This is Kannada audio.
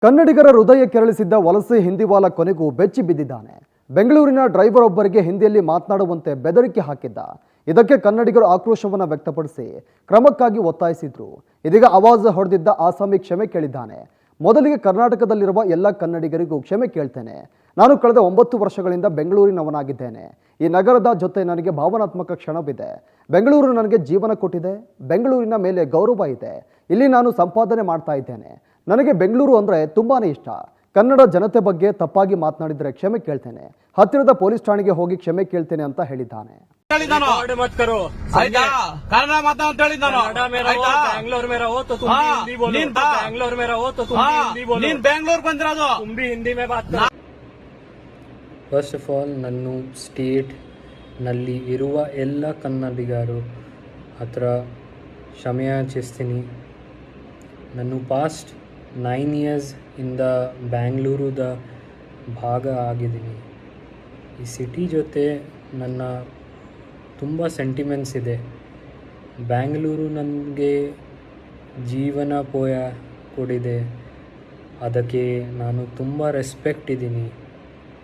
ಕನ್ನಡಿಗರ ಹೃದಯ ಕೆರಳಿಸಿದ್ದ ವಲಸೆ ಹಿಂದಿವಾಲ ಕೊನೆಗೂ ಬೆಚ್ಚಿ ಬಿದ್ದಿದ್ದಾನೆ. ಬೆಂಗಳೂರಿನ ಡ್ರೈವರ್ ಒಬ್ಬರಿಗೆ ಹಿಂದಿಯಲ್ಲಿ ಮಾತನಾಡುವಂತೆ ಬೆದರಿಕೆ ಹಾಕಿದ್ದ. ಇದಕ್ಕೆ ಕನ್ನಡಿಗರು ಆಕ್ರೋಶವನ್ನು ವ್ಯಕ್ತಪಡಿಸಿ ಕ್ರಮಕ್ಕಾಗಿ ಒತ್ತಾಯಿಸಿದ್ರು. ಇದೀಗ ಆವಾಜ್ ಹೊಡೆದಿದ್ದ ಆಸಾಮಿ ಕ್ಷಮೆ ಕೇಳಿದ್ದಾನೆ. ಮೊದಲಿಗೆ ಕರ್ನಾಟಕದಲ್ಲಿರುವ ಎಲ್ಲ ಕನ್ನಡಿಗರಿಗೂ ಕ್ಷಮೆ ಕೇಳ್ತೇನೆ. ನಾನು ಕಳೆದ 9 ವರ್ಷಗಳಿಂದ ಬೆಂಗಳೂರಿನವನಾಗಿದ್ದೇನೆ. ಈ ನಗರದ ಜೊತೆ ನನಗೆ ಭಾವನಾತ್ಮಕ ಕ್ಷಣವಿದೆ. ಬೆಂಗಳೂರು ನನಗೆ ಜೀವನ ಕೊಟ್ಟಿದೆ. ಬೆಂಗಳೂರಿನ ಮೇಲೆ ಗೌರವ ಇದೆ. ಇಲ್ಲಿ ನಾನು ಸಂಪಾದನೆ ಮಾಡ್ತಾ ಇದ್ದೇನೆ. ನನಗೆ ಬೆಂಗಳೂರು ಅಂದರೆ ತುಂಬಾನೇ ಇಷ್ಟ. ಕನ್ನಡ ಜನತೆ ಬಗ್ಗೆ ತಪ್ಪಾಗಿ ಮಾತನಾಡಿದರೆ ಕ್ಷಮೆ ಕೇಳ್ತೇನೆ. ಹತ್ತಿರದ ಪೊಲೀಸ್ ಠಾಣೆಗೆ ಹೋಗಿ ಕ್ಷಮೆ ಕೇಳ್ತೇನೆ ಅಂತ ಹೇಳಿದ್ದಾನೆ. ಫಸ್ಟ್ ಆಫ್ ಆಲ್ ನನ್ನ ಸ್ಟೇಟ್ನಲ್ಲಿ ಇರುವ ಎಲ್ಲ ಕನ್ನಡಿಗರು ಹತ್ರ ಕ್ಷಮೆಯಾಚಿಸ್ತೀನಿ. ನಾನು ಪಾಸ್ಟ್ 9 years ಇಂದ ಬ್ಯಾಂಗ್ಳೂರುದ ಭಾಗ ಆಗಿದ್ದೀನಿ. ಈ ಸಿಟಿ ಜೊತೆ ನನ್ನ ತುಂಬ ಸೆಂಟಿಮೆಂಟ್ಸ್ ಇದೆ. ಬ್ಯಾಂಗ್ಳೂರು ನನಗೆ ಜೀವನ ಕೊಡಿದೆ. ಅದಕ್ಕೆ ನಾನು ತುಂಬ ರೆಸ್ಪೆಕ್ಟ್ ಇದ್ದೀನಿ.